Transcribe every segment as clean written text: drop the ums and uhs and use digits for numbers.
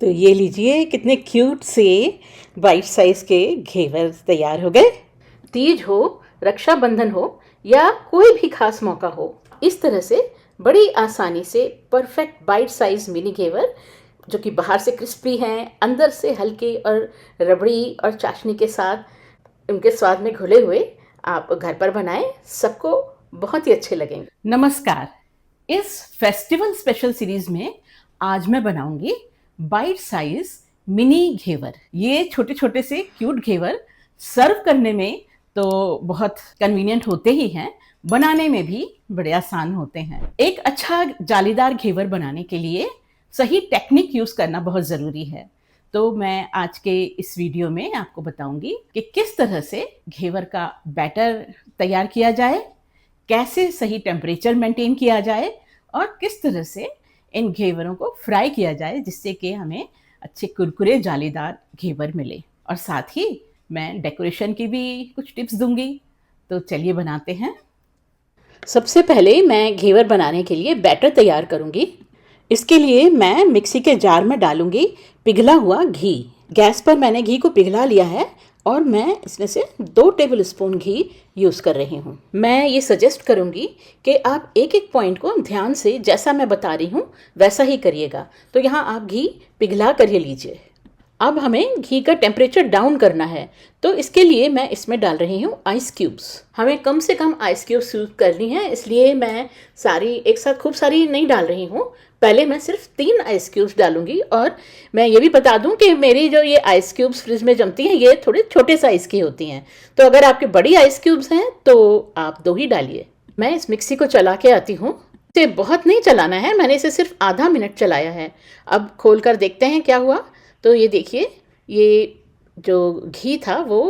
तो ये लीजिए, कितने क्यूट से बाइट साइज के घेवर तैयार हो गए। तीज हो, रक्षाबंधन हो या कोई भी खास मौका हो, इस तरह से बड़ी आसानी से परफेक्ट बाइट साइज मिनी घेवर जो कि बाहर से क्रिस्पी हैं, अंदर से हल्के और रबड़ी और चाशनी के साथ उनके स्वाद में घुले हुए आप घर पर बनाएं, सबको बहुत ही अच्छे लगेंगे। नमस्कार। इस फेस्टिवल स्पेशल सीरीज में आज मैं बनाऊंगी बाइट साइज मिनी घेवर। ये छोटे छोटे से क्यूट घेवर सर्व करने में तो बहुत कन्वीनियंट होते ही हैं, बनाने में भी बड़े आसान होते हैं। एक अच्छा जालीदार घेवर बनाने के लिए सही टेक्निक यूज करना बहुत जरूरी है। तो मैं आज के इस वीडियो में आपको बताऊंगी कि किस तरह से घेवर का बैटर तैयार किया जाए, कैसे सही टेम्परेचर मेंटेन किया जाए और किस तरह से इन घेवरों को फ्राई किया जाए जिससे कि हमें अच्छे कुरकुरे जालीदार घेवर मिले। और साथ ही मैं डेकोरेशन की भी कुछ टिप्स दूंगी। तो चलिए बनाते हैं। सबसे पहले मैं घेवर बनाने के लिए बैटर तैयार करूंगी। इसके लिए मैं मिक्सी के जार में डालूंगी पिघला हुआ घी। गैस पर मैंने घी को पिघला लिया है और मैं इसमें से 2 टेबल स्पून घी यूज़ कर रही हूँ। मैं ये सजेस्ट करूँगी कि आप एक एक पॉइंट को ध्यान से, जैसा मैं बता रही हूँ वैसा ही करिएगा। तो यहाँ आप घी पिघला कर लीजिए। अब हमें घी का टेम्परेचर डाउन करना है, तो इसके लिए मैं इसमें डाल रही हूँ आइस क्यूब्स। हमें कम से कम आइस क्यूब्स यूज़ करनी है, इसलिए मैं सारी एक साथ खूब सारी नहीं डाल रही हूँ। पहले मैं सिर्फ 3 आइस क्यूब्स डालूंगी। और मैं ये भी बता दूं कि मेरी जो ये आइस क्यूब्स फ्रिज में जमती हैं ये थोड़े छोटे साइज़ की होती हैं, तो अगर आपके बड़ी आइस क्यूब्स हैं तो आप 2 ही डालिए। मैं इस मिक्सी को चला के आती हूँ। इसे बहुत नहीं चलाना है, मैंने इसे सिर्फ आधा मिनट चलाया है। अब खोल कर देखते हैं क्या हुआ। तो ये देखिए, ये जो घी था वो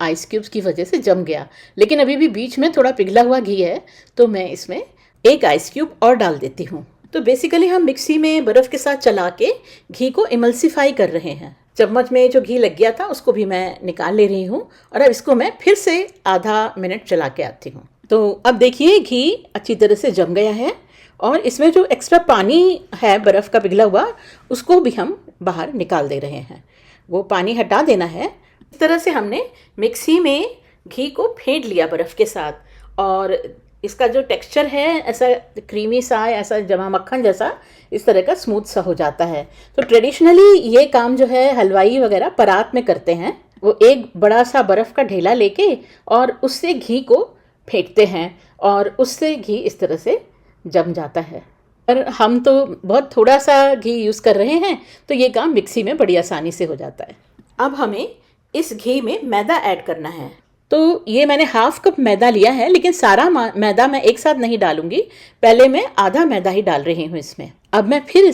आइस क्यूब्स की वजह से जम गया, लेकिन अभी भी बीच में थोड़ा पिघला हुआ घी है, तो मैं इसमें 1 आइस क्यूब और डाल देती हूँ। तो बेसिकली हम मिक्सी में बर्फ़ के साथ चला के घी को इमल्सिफाई कर रहे हैं। चम्मच में जो घी लग गया था उसको भी मैं निकाल ले रही हूँ और अब इसको मैं फिर से आधा मिनट चला के आती हूँ। तो अब देखिए, घी अच्छी तरह से जम गया है और इसमें जो एक्स्ट्रा पानी है बर्फ़ का पिघला हुआ, उसको भी हम बाहर निकाल दे रहे हैं। वो पानी हटा देना है। इस तरह से हमने मिक्सी में घी को फेंट लिया बर्फ़ के साथ, और इसका जो टेक्सचर है ऐसा क्रीमी सा, ऐसा जमा मक्खन जैसा, इस तरह का स्मूथ सा हो जाता है। तो ट्रेडिशनली ये काम जो है हलवाई वगैरह परात में करते हैं। वो एक बड़ा सा बर्फ़ का ढेला लेके और उससे घी को फेंटते हैं और उससे घी इस तरह से जम जाता है। पर हम तो बहुत थोड़ा सा घी यूज़ कर रहे हैं, तो ये काम मिक्सी में बड़ी आसानी से हो जाता है। अब हमें इस घी में मैदा ऐड करना है। तो ये मैंने हाफ कप मैदा लिया है, लेकिन सारा मैदा मैं एक साथ नहीं डालूंगी। पहले मैं आधा मैदा ही डाल रही हूँ इसमें। अब मैं फिर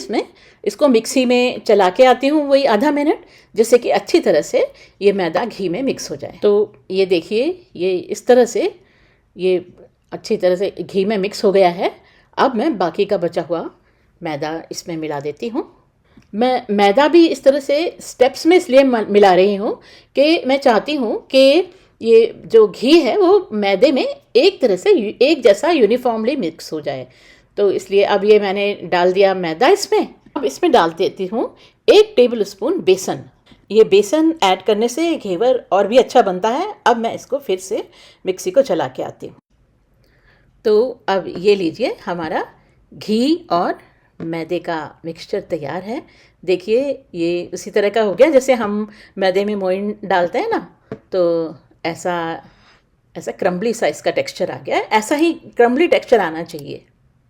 इसको मिक्सी में चला के आती हूँ वही आधा मिनट, जिससे कि अच्छी तरह से ये मैदा घी में मिक्स हो जाए। तो ये देखिए, ये इस तरह से ये अच्छी तरह से घी में मिक्स हो गया है। अब मैं बाकी का बचा हुआ मैदा इसमें मिला देती हूँ। मैं मैदा भी इस तरह से स्टेप्स में इसलिए मिला रही हूँ कि मैं चाहती हूँ कि ये जो घी है वो मैदे में एक तरह से एक जैसा यूनिफॉर्मली मिक्स हो जाए। तो इसलिए अब ये मैंने डाल दिया मैदा इसमें। अब इसमें डाल देती हूँ 1 टेबल स्पून बेसन। ये बेसन ऐड करने से घेवर और भी अच्छा बनता है। अब मैं इसको फिर से मिक्सी को चला के आती हूँ। तो अब ये लीजिए, हमारा घी और मैदे का मिक्सचर तैयार है। देखिए, ये उसी तरह का हो गया जैसे हम मैदे में मोइन डालते हैं ना, तो ऐसा ऐसा क्रम्बली सा इसका टेक्सचर आ गया है। ऐसा ही क्रम्बली टेक्सचर आना चाहिए।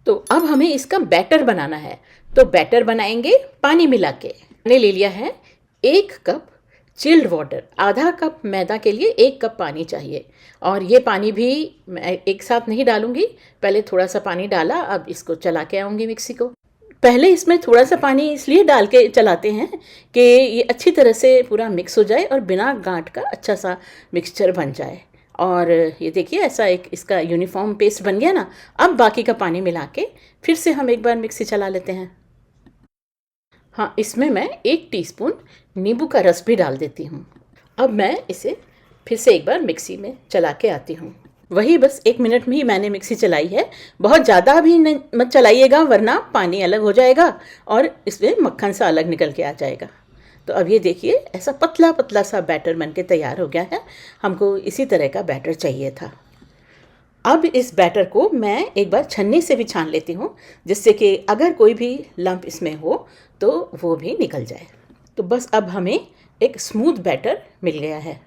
तो अब हमें इसका बैटर बनाना है। तो बैटर बनाएंगे पानी मिला के। मैंने ले लिया है 1 कप चिल्ड वाटर। आधा कप मैदा के लिए 1 कप पानी चाहिए, और ये पानी भी मैं एक साथ नहीं डालूंगी। पहले थोड़ा सा पानी डाला, अब इसको चला के आऊँगी मिक्सी को। पहले इसमें थोड़ा सा पानी इसलिए डाल के चलाते हैं कि ये अच्छी तरह से पूरा मिक्स हो जाए और बिना गांठ का अच्छा सा मिक्सचर बन जाए। और ये देखिए, ऐसा एक इसका यूनिफॉर्म पेस्ट बन गया ना। अब बाकी का पानी मिला के फिर से हम एक बार मिक्सी चला लेते हैं। हाँ, इसमें मैं 1 टीस्पून नींबू का रस भी डाल देती हूँ। अब मैं इसे फिर से एक बार मिक्सी में चला के आती हूँ। वही बस 1 मिनट में ही मैंने मिक्सी चलाई है। बहुत ज़्यादा भी मत चलाइएगा वरना पानी अलग हो जाएगा और इसमें मक्खन सा अलग निकल के आ जाएगा। तो अब ये देखिए ऐसा पतला पतला सा बैटर बनके तैयार हो गया है। हमको इसी तरह का बैटर चाहिए था। अब इस बैटर को मैं एक बार छन्नी से भी छान लेती हूँ, जिससे कि अगर कोई भी लंप इसमें हो तो वो भी निकल जाए। तो बस अब हमें एक स्मूथ बैटर मिल गया है।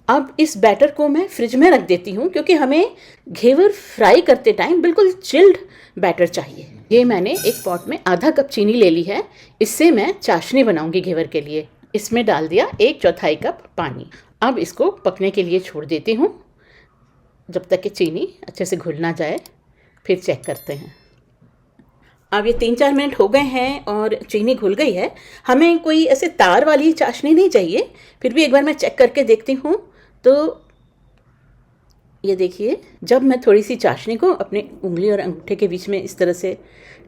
अब इस बैटर को मैं फ्रिज में रख देती हूँ, क्योंकि हमें घेवर फ्राई करते टाइम बिल्कुल चिल्ड बैटर चाहिए। ये मैंने एक पॉट में आधा कप चीनी ले ली है। इससे मैं चाशनी बनाऊंगी घेवर के लिए। इसमें डाल दिया 1/4 कप पानी। अब इसको पकने के लिए छोड़ देती हूँ जब तक कि चीनी अच्छे से घुल ना जाए। फिर चेक करते हैं। अब ये 3-4 मिनट हो गए हैं और चीनी घुल गई है। हमें कोई ऐसे तार वाली चाशनी नहीं चाहिए, फिर भी एक बार मैं चेक करके देखती हूँ। तो ये देखिए, जब मैं थोड़ी सी चाशनी को अपने उंगली और अंगूठे के बीच में इस तरह से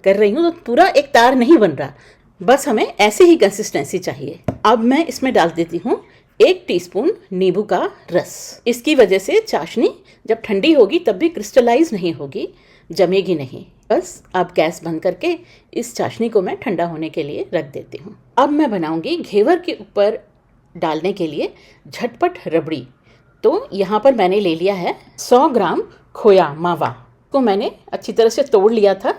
कर रही हूँ तो पूरा एक तार नहीं बन रहा, बस हमें ऐसे ही कंसिस्टेंसी चाहिए। अब मैं इसमें डाल देती हूँ 1 टीस्पून नींबू का रस। इसकी वजह से चाशनी जब ठंडी होगी तब भी क्रिस्टलाइज नहीं होगी, जमेगी नहीं। बस अब गैस बंद करके इस चाशनी को मैं ठंडा होने के लिए रख देती हूँ। अब मैं बनाऊंगी घेवर के ऊपर डालने के लिए झटपट रबड़ी। तो यहाँ पर मैंने ले लिया है 100 ग्राम खोया मावा को मैंने अच्छी तरह से तोड़ लिया था।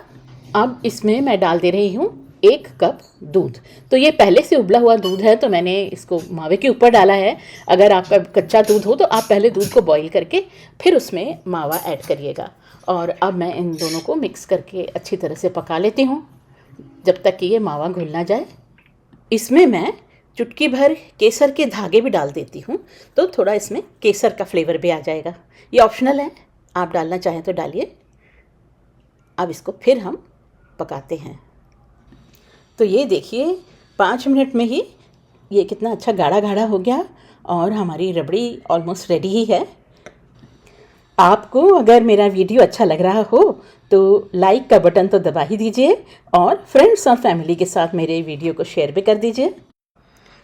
अब इसमें मैं डाल दे रही हूँ 1 कप दूध। तो ये पहले से उबला हुआ दूध है, तो मैंने इसको मावे के ऊपर डाला है। अगर आपका कच्चा दूध हो तो आप पहले दूध को बॉईल करके फिर उसमें मावा ऐड करिएगा। और अब मैं इन दोनों को मिक्स करके अच्छी तरह से पका लेती हूँ जब तक कि ये मावा घुल ना जाए। इसमें मैं चुटकी भर केसर के धागे भी डाल देती हूँ, तो थोड़ा इसमें केसर का फ्लेवर भी आ जाएगा। ये ऑप्शनल है, आप डालना चाहें तो डालिए। अब इसको फिर हम पकाते हैं। तो ये देखिए 5 मिनट में ही ये कितना अच्छा गाढ़ा गाढ़ा हो गया और हमारी रबड़ी ऑलमोस्ट रेडी ही है। आपको अगर मेरा वीडियो अच्छा लग रहा हो तो लाइक का बटन तो दबा ही दीजिए और फ्रेंड्स और फैमिली के साथ मेरे वीडियो को शेयर भी कर दीजिए।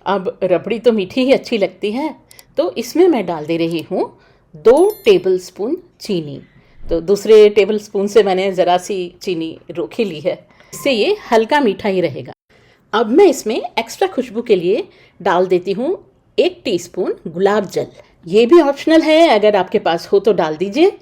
अब रबड़ी तो मीठी ही अच्छी लगती है, तो इसमें मैं डाल दे रही हूँ 2 टेबलस्पून चीनी। तो दूसरे टेबल स्पून से मैंने ज़रा सी चीनी रोक ही ली है, इससे ये हल्का मीठा ही रहेगा। अब मैं इसमें एक्स्ट्रा खुशबू के लिए डाल देती हूँ 1 टीस्पून गुलाब जल। ये भी ऑप्शनल है, अगर आपके पास हो तो डाल दीजिए।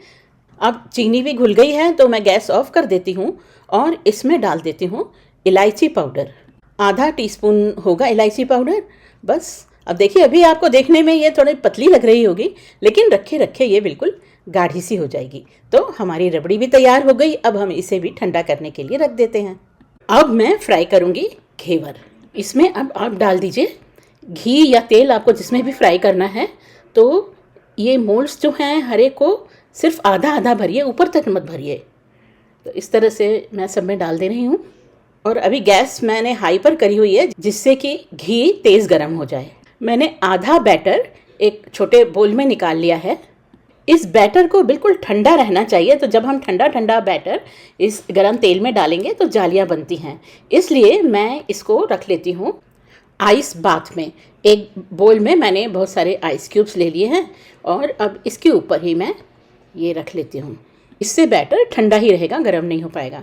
अब चीनी भी घुल गई है तो मैं गैस ऑफ कर देती हूँ और इसमें डाल देती हूँ इलायची पाउडर। आधा टीस्पून होगा इलायची पाउडर बस। अब देखिए, अभी आपको देखने में ये थोड़ी पतली लग रही होगी, लेकिन रखे रखे ये बिल्कुल गाढ़ी सी हो जाएगी। तो हमारी रबड़ी भी तैयार हो गई। अब हम इसे भी ठंडा करने के लिए रख देते हैं। अब मैं फ्राई करूँगी घेवर। इसमें अब आप डाल दीजिए घी या तेल, आपको जिसमें भी फ्राई करना है। तो ये मोल्ड्स जो हैं हर एक को सिर्फ आधा आधा भरिए, ऊपर तक मत भरिए। तो इस तरह से मैं सब में डाल दे रही हूँ और अभी गैस मैंने हाई पर करी हुई है, जिससे कि घी तेज़ गर्म हो जाए। मैंने आधा बैटर एक छोटे बोल में निकाल लिया है। इस बैटर को बिल्कुल ठंडा रहना चाहिए, तो जब हम ठंडा ठंडा बैटर इस गरम तेल में डालेंगे तो जालियाँ बनती हैं। इसलिए मैं इसको रख लेती हूँ आइस बाथ में। एक बोल में मैंने बहुत सारे आइस क्यूब्स ले लिए हैं और अब इसके ऊपर ही मैं ये रख लेती हूँ। इससे बैटर ठंडा ही रहेगा, गर्म नहीं हो पाएगा।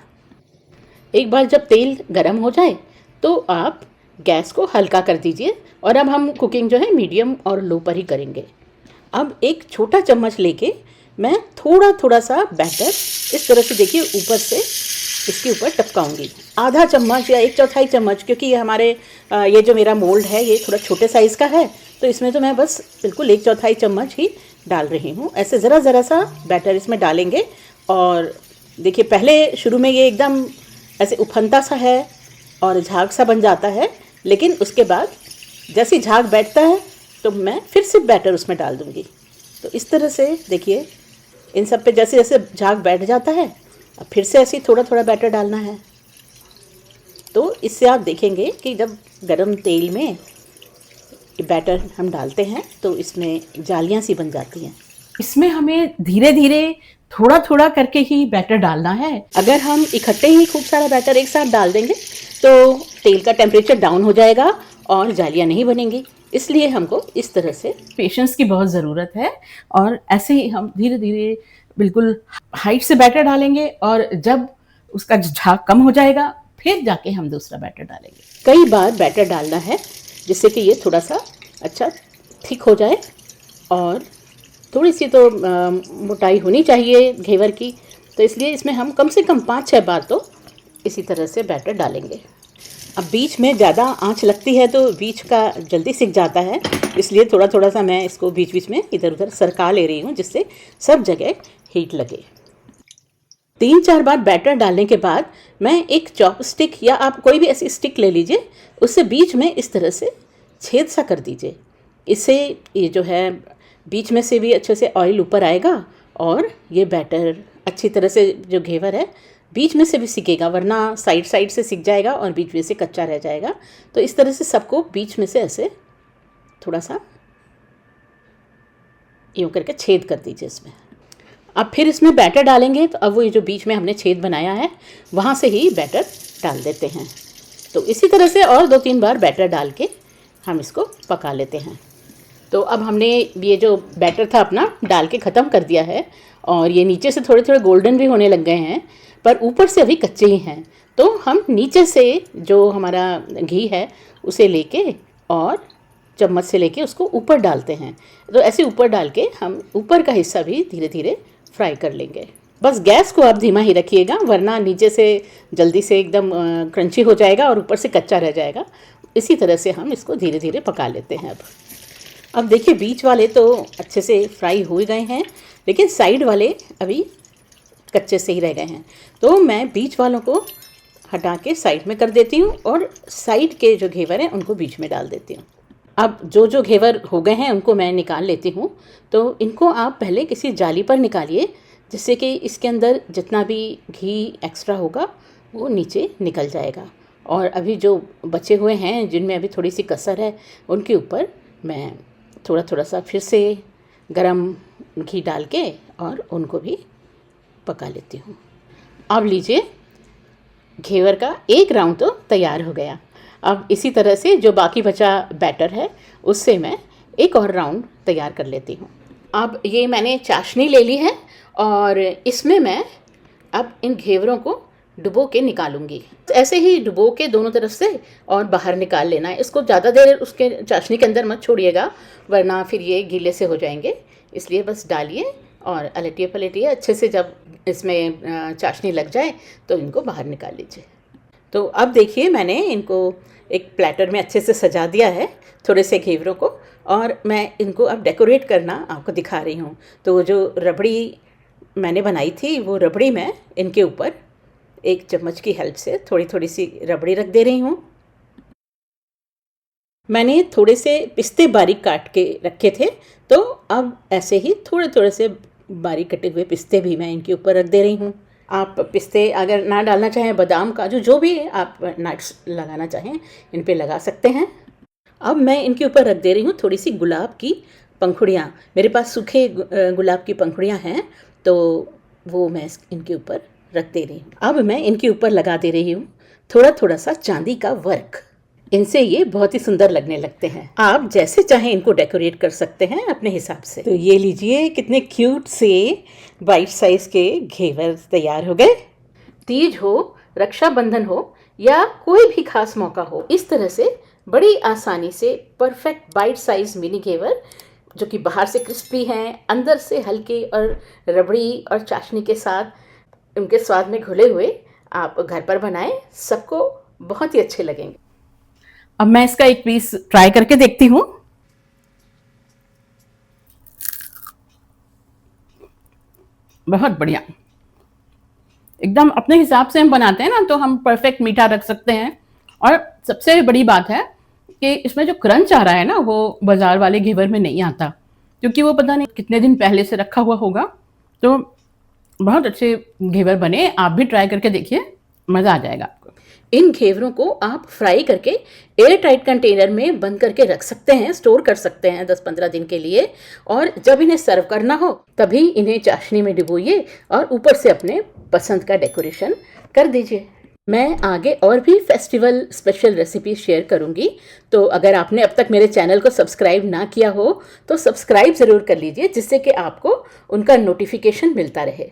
एक बार जब तेल गर्म हो जाए तो आप गैस को हल्का कर दीजिए और अब हम कुकिंग जो है मीडियम और लो पर ही करेंगे। अब एक छोटा चम्मच लेके मैं थोड़ा थोड़ा सा बैटर इस तरह से देखिए ऊपर से इसके ऊपर टपकाऊंगी। आधा चम्मच या 1/4 चम्मच, क्योंकि ये हमारे ये जो मेरा मोल्ड है ये थोड़ा छोटे साइज़ का है, तो इसमें तो मैं बस बिल्कुल 1/4 चम्मच ही डाल रही हूँ। ऐसे ज़रा ज़रा सा बैटर इसमें डालेंगे। और देखिए, पहले शुरू में ये एकदम ऐसे उफनता सा है और झाग सा बन जाता है, लेकिन उसके बाद जैसे झाग बैठता है तो मैं फिर से बैटर उसमें डाल दूँगी। तो इस तरह से देखिए, इन सब पे जैसे जैसे झाग बैठ जाता है अब फिर से ऐसे ही थोड़ा थोड़ा बैटर डालना है। तो इससे आप देखेंगे कि जब गरम तेल में बैटर हम डालते हैं तो इसमें जालियाँ सी बन जाती हैं। इसमें हमें धीरे धीरे थोड़ा थोड़ा करके ही बैटर डालना है। अगर हम इकट्ठे ही खूब सारा बैटर एक साथ डाल देंगे तो तेल का टेम्परेचर डाउन हो जाएगा और जालियाँ नहीं बनेंगी। इसलिए हमको इस तरह से पेशेंस की बहुत ज़रूरत है और ऐसे ही हम धीरे धीरे बिल्कुल हाइट से बैटर डालेंगे और जब उसका झाग कम हो जाएगा फिर जाके हम दूसरा बैटर डालेंगे। कई बार बैटर डालना है जिससे कि ये थोड़ा सा अच्छा थिक हो जाए, और थोड़ी सी तो मोटाई होनी चाहिए घेवर की, तो इसलिए इसमें हम कम से कम 5-6 बार तो इसी तरह से बैटर डालेंगे। अब बीच में ज़्यादा आंच लगती है तो बीच का जल्दी सिक जाता है, इसलिए थोड़ा थोड़ा सा मैं इसको बीच बीच में इधर उधर सरका ले रही हूँ जिससे सब जगह हीट लगे। 3-4 बार बैटर डालने के बाद मैं एक चॉपस्टिक या आप कोई भी ऐसी स्टिक ले लीजिए, उससे बीच में इस तरह से छेद सा कर दीजिए। इससे ये जो है बीच में से भी अच्छे से ऑयल ऊपर आएगा और ये बैटर अच्छी तरह से जो घेवर है बीच में से भी सिकेगा, वरना साइड साइड से सिक जाएगा और बीच में से कच्चा रह जाएगा। तो इस तरह से सबको बीच में से ऐसे थोड़ा सा यूँ करके छेद कर दीजिए इसमें। अब फिर इसमें बैटर डालेंगे, तो अब वो ये जो बीच में हमने छेद बनाया है वहाँ से ही बैटर डाल देते हैं। तो इसी तरह से और 2-3 बार बैटर डाल के हम इसको पका लेते हैं। तो अब हमने ये जो बैटर था अपना डाल के ख़त्म कर दिया है, और ये नीचे से थोड़े थोड़े गोल्डन भी होने लग गए हैं, पर ऊपर से अभी कच्चे ही हैं। तो हम नीचे से जो हमारा घी है उसे लेके और चम्मच से लेके उसको ऊपर डालते हैं। तो ऐसे ऊपर डाल के हम ऊपर का हिस्सा भी धीरे धीरे फ्राई कर लेंगे। बस गैस को आप धीमा ही रखिएगा, वरना नीचे से जल्दी से एकदम क्रंची हो जाएगा और ऊपर से कच्चा रह जाएगा। इसी तरह से हम इसको धीरे धीरे पका लेते हैं। अब देखिए बीच वाले तो अच्छे से फ्राई हो गए हैं, लेकिन साइड वाले अभी कच्चे से ही रह गए हैं। तो मैं बीच वालों को हटा के साइड में कर देती हूँ और साइड के जो घेवर हैं उनको बीच में डाल देती हूँ। अब जो घेवर हो गए हैं उनको मैं निकाल लेती हूँ। तो इनको आप पहले किसी जाली पर निकालिए, जिससे कि इसके अंदर जितना भी घी एक्स्ट्रा होगा वो नीचे निकल जाएगा। और अभी जो बचे हुए हैं जिनमें अभी थोड़ी सी कसर है, उनके ऊपर मैं थोड़ा थोड़ा सा फिर से गरम घी डाल के और उनको भी पका लेती हूँ। अब लीजिए घेवर का एक राउंड तो तैयार हो गया। अब इसी तरह से जो बाकी बचा बैटर है उससे मैं एक और राउंड तैयार कर लेती हूँ। अब ये मैंने चाशनी ले ली है और इसमें मैं अब इन घेवरों को डुबो के निकालूंगी। तो ऐसे ही डुबो के दोनों तरफ से और बाहर निकाल लेना है। इसको ज़्यादा देर उसके चाशनी के अंदर मत छोड़िएगा, वरना फिर ये गीले से हो जाएंगे। इसलिए बस डालिए और अलटिए पलटिए अच्छे से। जब इसमें चाशनी लग जाए तो इनको बाहर निकाल लीजिए। तो अब देखिए मैंने इनको एक प्लेटर में अच्छे से सजा दिया है थोड़े से घेवरों को, और मैं इनको अब डेकोरेट करना आपको दिखा रही हूँ। तो वो जो रबड़ी मैंने बनाई थी वो रबड़ी मैं इनके ऊपर एक चम्मच की हेल्प से थोड़ी थोड़ी सी रबड़ी रख दे रही हूँ। मैंने थोड़े से पिस्ते बारीक काट के रखे थे, तो अब ऐसे ही थोड़े थोड़े से बारीक कटे हुए पिस्ते भी मैं इनके ऊपर रख दे रही हूँ। आप पिस्ते अगर ना डालना चाहें, बादाम काजू जो भी आप नट्स लगाना चाहें इन पे लगा सकते हैं। अब मैं इनके ऊपर रख दे रही हूँ थोड़ी सी गुलाब की पंखुड़ियाँ। मेरे पास सूखे गुलाब की पंखुड़ियाँ हैं, तो वो मैं इनके ऊपर रख दे रही हूँ। अब मैं इनके ऊपर लगा दे रही हूँ थोड़ा थोड़ा सा चांदी का वर्क। इनसे ये बहुत ही सुंदर लगने लगते हैं। आप जैसे चाहें इनको डेकोरेट कर सकते हैं अपने हिसाब से। तो ये लीजिए कितने क्यूट से बाइट साइज के घेवर तैयार हो गए। तीज हो, रक्षाबंधन हो या कोई भी खास मौका हो, इस तरह से बड़ी आसानी से परफेक्ट बाइट साइज मिनी घेवर जो कि बाहर से क्रिस्पी हैं, अंदर से हल्के और रबड़ी और चाशनी के साथ उनके स्वाद में घुले हुए आप घर पर बनाएं, सबको बहुत ही अच्छे लगेंगे। अब मैं इसका एक पीस ट्राई करके देखती हूँ। बहुत बढ़िया, एकदम अपने हिसाब से हम बनाते हैं ना, तो हम परफेक्ट मीठा रख सकते हैं। और सबसे बड़ी बात है कि इसमें जो क्रंच आ रहा है ना, वो बाजार वाले घेवर में नहीं आता, क्योंकि वो पता नहीं कितने दिन पहले से रखा हुआ होगा। तो बहुत अच्छे घेवर बने, आप भी ट्राई करके देखिए, मज़ा आ जाएगा आपको। इन घेवरों को आप फ्राई करके एयर टाइट कंटेनर में बंद करके रख सकते हैं, स्टोर कर सकते हैं 10-15 दिन के लिए। और जब इन्हें सर्व करना हो तभी इन्हें चाशनी में डुबोइए और ऊपर से अपने पसंद का डेकोरेशन कर दीजिए। मैं आगे और भी फेस्टिवल स्पेशल रेसिपी शेयर करूंगी, तो अगर आपने अब तक मेरे चैनल को सब्सक्राइब ना किया हो तो सब्सक्राइब ज़रूर कर लीजिए, जिससे कि आपको उनका नोटिफिकेशन मिलता रहे।